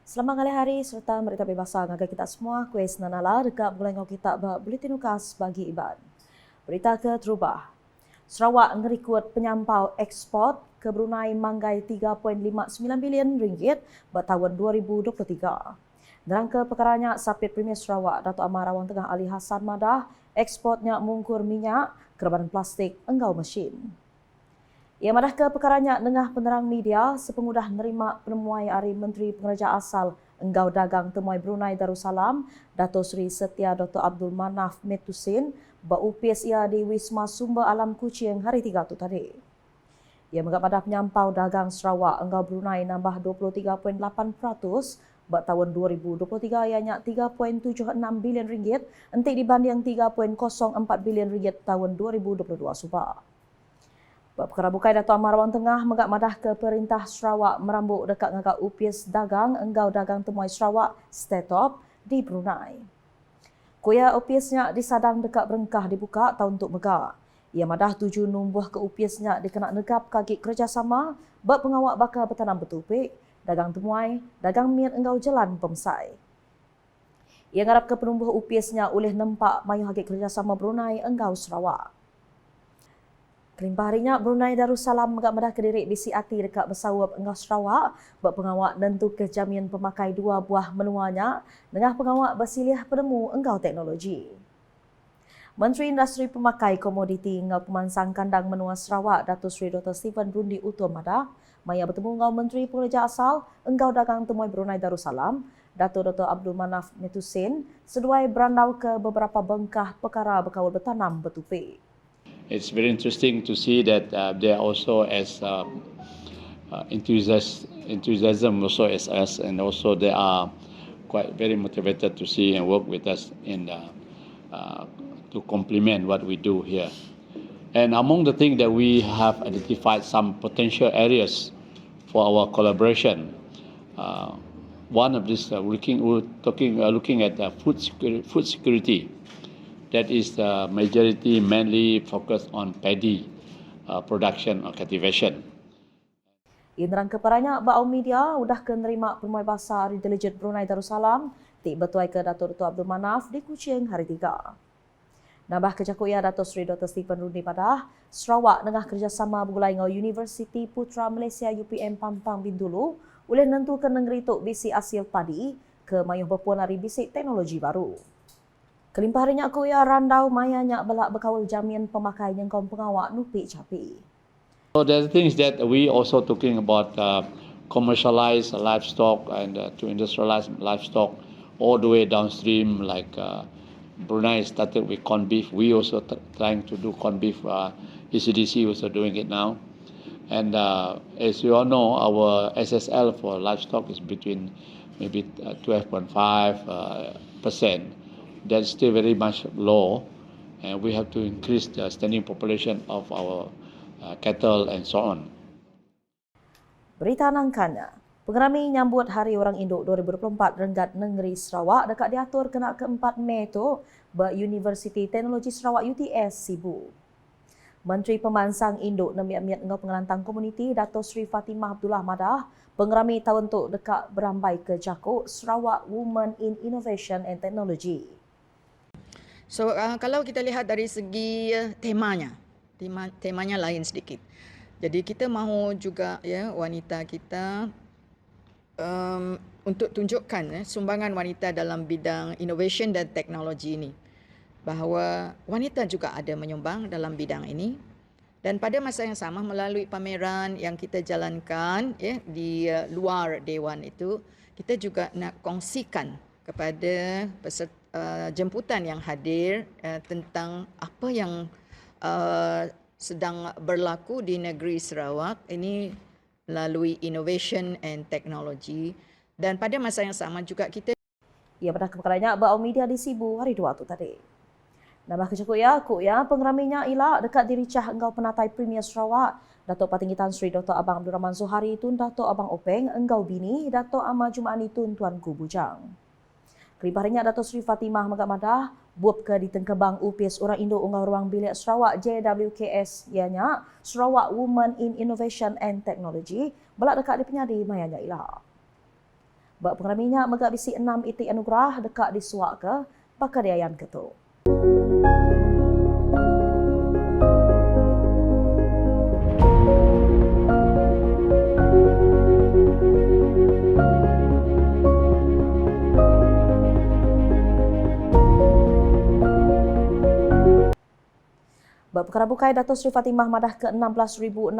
Selamat hari serta berita bebas ngagai kita semua. Kuis nanala dekat bulengau kita Buletin Ukas bagi Iban. Berita ke terubah. Sarawak ngerikut penyampau ekspor ke Brunei manggai 3.59 bilion ringgit bertahun 2023. Nerangka perkaranya Sapit Premier Sarawak Datuk Amar Rawang Tengah Ali Hassan Madah ekspornya mungkur minyak, kereban plastik, enggau mesin. Ia madah ke perkaranya nengah penerang media sepengudah nerima penemuai Ari Menteri Pengereja Asal Enggau Dagang Temuai Brunei Darussalam, Dato' Sri Setia Dr. Abdul Manaf Metusin, berupis ia di Wisma Sumber Alam Kuching hari 3 tu tadi. Ia mengapadah penyampau dagang Sarawak Enggau Brunei nambah 23.8% bertahun 2023 ianya 3.76 bilion ringgit entik dibanding 3.04 bilion ringgit tahun 2022 subak. Perkara bukai Dato' Amar Rawang Tengah menggak madah ke Perintah Sarawak merambut dekat ngagak upis dagang Enggau Dagang Temuai Sarawak Statop di Brunei. Kuya upisnya disadang dekat berengkah dibuka tahun untuk megak. Ia madah 7 numbuh ke upisnya dikena negap kaki kerjasama berpengawak bakal bertanam betupik, dagang temuai, dagang miat Enggau Jalan Pemsai. Ia ngarap ke penumbuh upisnya oleh nempak mayu haki kerjasama Brunei Enggau Sarawak. Kelimpah harinya Brunei Darussalam menggak madah kedirik bisi ati dekat bersawab Enggau Sarawak berpengawak nentu kejamin pemakai 2 buah menuanya dengan pengawak bersilih penemu Enggau Teknologi. Menteri Industri Pemakai Komoditi Enggau Pemansang Kandang Menua Sarawak Dato' Sri Dr. Stephen Rundi Utur Madah maya bertemu Enggau Menteri Pengereja Asal Enggau Dagang Temuai Brunei Darussalam Dato' Dr. Abdul Manaf Metusin seduai berandau ke beberapa bengkah perkara berkawal bertanam betupik. It's very interesting to see that they are also as enthusiasm also as us, and also they are quite very motivated to see and work with us in to complement what we do here. And among the things that we have identified some potential areas for our collaboration. One of this looking at food security. That is the majority mainly focused on paddy production or cultivation. Inrang keparanya bau media udah ke nerima permuai basar Intelijen Brunei Darussalam tik betuai ke Dato' Dr. Abdul Manaf di Kuching hari 3. Nambah kejakuya Dato' Sri Dr. Stephen Rundi Padah, Sarawak dengan kerjasama bergulai dengan Universiti Putra Malaysia UPM Pampang Bintulu boleh nentukan negeri tok bisi hasil padi ke mayuh berpuan hari bisi teknologi baru. Kelimpah harinya aku ya randau mayanya belak berkawal jamin pemakai yang kaum pengawak nupi capi. So there are things that we also talking about commercialize livestock and to industrialize livestock all the way downstream, like Brunei started with corned beef. We also trying to do corned beef. ECDC also doing it now. And as you all know, our SSL for livestock is between maybe 12.5%. That's still very much low, and we have to increase the standing population of our cattle and so on. Berita nangkanya, pengerami nyambut Hari Orang Induk 2024 Renggat Negeri Sarawak dekat diatur kena ke-4 Mei tu Universiti Teknologi Sarawak UTS Sibu. Menteri Pemansang Induk Nemiat-miat Engau Pengelantang Komuniti Dato' Sri Fatimah Abdullah Madah pengerami tahun tu dekat berambai ke Jakuk Sarawak Women in Innovation and Technology. So kalau kita lihat dari segi temanya lain sedikit. Jadi kita mahu juga wanita kita untuk tunjukkan sumbangan wanita dalam bidang innovation dan teknologi ini. Bahawa wanita juga ada menyumbang dalam bidang ini. Dan pada masa yang sama melalui pameran yang kita jalankan di luar Dewan itu, kita juga nak kongsikan kepada peserta jemputan yang hadir tentang apa yang sedang berlaku di negeri Sarawak ini melalui innovation and technology. Dan pada masa yang sama juga kita pada keperluannya bau media di Sibu hari 2 tu tadi. Nambah kecakuk ya pengeraminya ilak dekat diricah Enggau Penatai Premier Sarawak Dato' Patinggi Tan Sri Dr. Abang Abdul Rahman Zuhari Tun Dato' Abang Openg Enggau Bini Dato' Ahmad Jumaani Tun Tuan Gu Bujang. Kelibahnya Dato' Sri Fatimah Megat Madah buat ke di Tengkebang UPS Orang Indo Ungau Ruang Bilik Sarawak JWKS ianya Sarawak Women in Innovation and Technology belak dekat di penyadi mayanya ilah. Bak pengraminya megak bisi 6 itik anugerah dekat disuak ke Pakadiayan Ketuk. Perkara bukai Datuk Seri Fatimah madah ke 16,605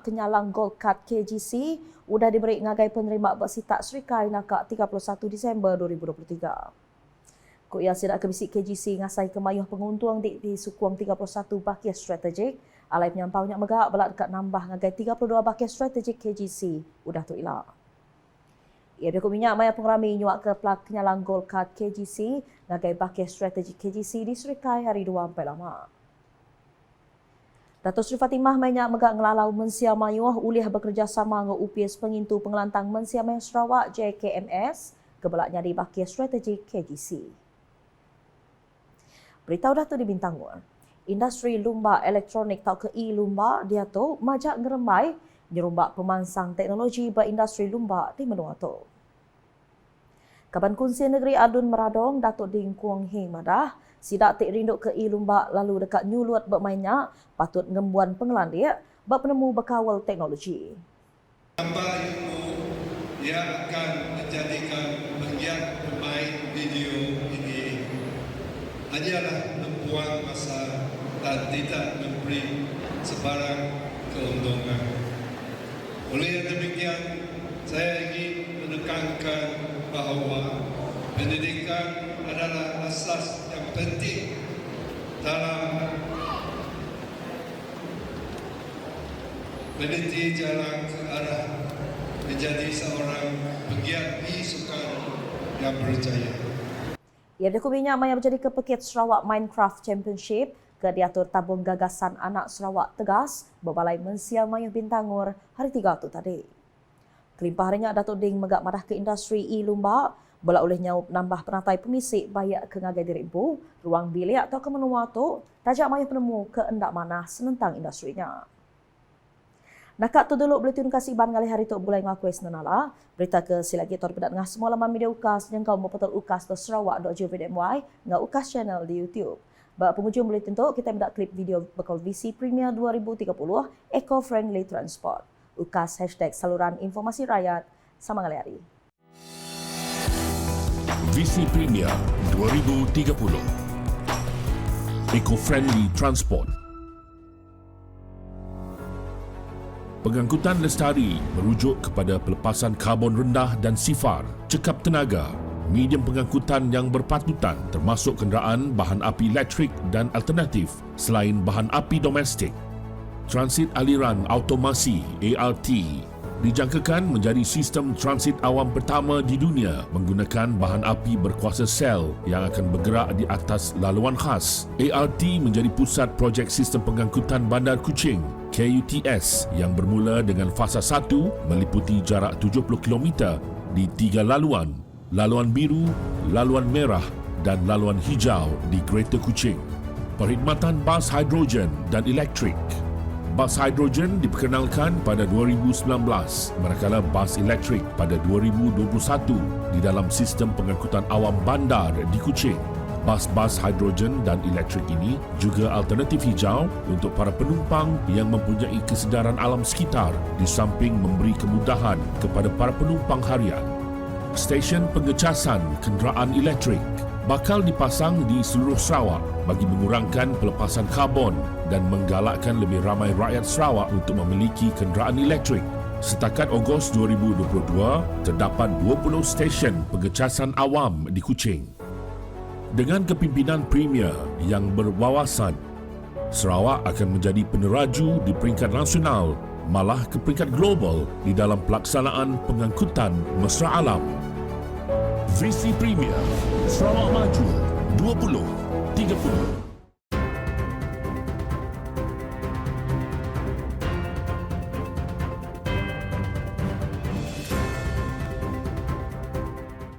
kenyalang Gold Card KGC sudah diberi ngagai penerima bersitak serikai nakak 31 Disember 2023. Kuk ia sidak ke bisik KGC ngasai kemayuh penguntung di sukuang 31 bakia strategik, alai penyampaunya megak belak dekat nambah ngagai 32 bakia strategik KGC sudah tu ilah. Ia berikut minyak maya pengrami nyuak ke pelak kenyalang Gold Card KGC ngagai bakia strategik KGC di serikai hari 2 sampai lama. Datuk Seri Fatimah mainnya megak ngelalau Mensia Mayuh ulih bekerjasama dengan UPS pengintu pengelantang Mensia Mayuh Sarawak JKMS kebelaknya di bakia strategik KGC. Berita dah tu di Bintangor. Industri lumba elektronik tau ke lumba dia tu majak ngeremai nyerumbak pemansang teknologi berindustri lumba di menua tu. Kaban Kunsi Negeri Adun Meradong Datuk Ding Kuang Heng madah sidak tik rinduk ke lumba lalu dekat nyulut bermainnya patut ngembuan pengelandik bak penemu berkawal teknologi. Tambah ilmu yang akan menjadikan penggiat pemain video ini hanyalah membuang masa dan tidak memberi sebarang keuntungan. Oleh yang demikian, saya ingin menekankan bahawa pendidikan adalah asas yang penting dalam meniti jalan ke arah menjadi seorang penggiat e-sukan yang berjaya. Ia berkubinya maya menjadi kepekit Sarawak Minecraft Championship ke diatur tabung gagasan anak Sarawak Tegas berbalai Mensia Mayuh Bintangor hari 3 tu tadi. Kelimpah harinya Datuk Ding megak madah ke industri lumba bola oleh nyaup nambah penatai pemisik bayak ke ngagai diribu ruang bilik atau ke menua tu tajak mayuh penemu ke endak mana senentang industrinya. Nakak tu dulu boleh tune kasih ban ngalih hari tu bulai ngakui senanala. Berita ke silagi tor pedat ngah semua laman media ukas yang kau mempetul ukas ke sarawak.gov.my ngah ukas channel di YouTube. Bak penghujung boleh tentu kita mendak klip video bakal VC Premier 2030 Eco-Friendly Transport. Ukas #saluran informasi rakyat sama ngalih hari. VC Premier 2030 Eco-Friendly Transport. Pengangkutan lestari merujuk kepada pelepasan karbon rendah dan sifar, cekap tenaga, medium pengangkutan yang berpatutan termasuk kenderaan bahan api elektrik dan alternatif selain bahan api domestik. Transit aliran automasi ART dijangkakan menjadi sistem transit awam pertama di dunia menggunakan bahan api berkuasa sel yang akan bergerak di atas laluan khas. ART menjadi pusat projek sistem pengangkutan Bandar Kuching KUTS yang bermula dengan fasa 1 meliputi jarak 70 km di 3 laluan, laluan biru, laluan merah dan laluan hijau di Greater Kuching. Perkhidmatan bas hidrogen dan elektrik. Bas hidrogen diperkenalkan pada 2019 manakala bas elektrik pada 2021 di dalam sistem pengangkutan awam bandar di Kuching. Bas-bas hidrogen dan elektrik ini juga alternatif hijau untuk para penumpang yang mempunyai kesedaran alam sekitar di samping memberi kemudahan kepada para penumpang harian. Stesen pengecasan kenderaan elektrik bakal dipasang di seluruh Sarawak bagi mengurangkan pelepasan karbon dan menggalakkan lebih ramai rakyat Sarawak untuk memiliki kenderaan elektrik. Setakat Ogos 2022, terdapat 20 stesen pengecasan awam di Kuching. Dengan kepimpinan Premier yang berwawasan, Sarawak akan menjadi peneraju di peringkat nasional, malah ke peringkat global di dalam pelaksanaan pengangkutan mesra alam. VC Premier, Sarawak Maju 2030.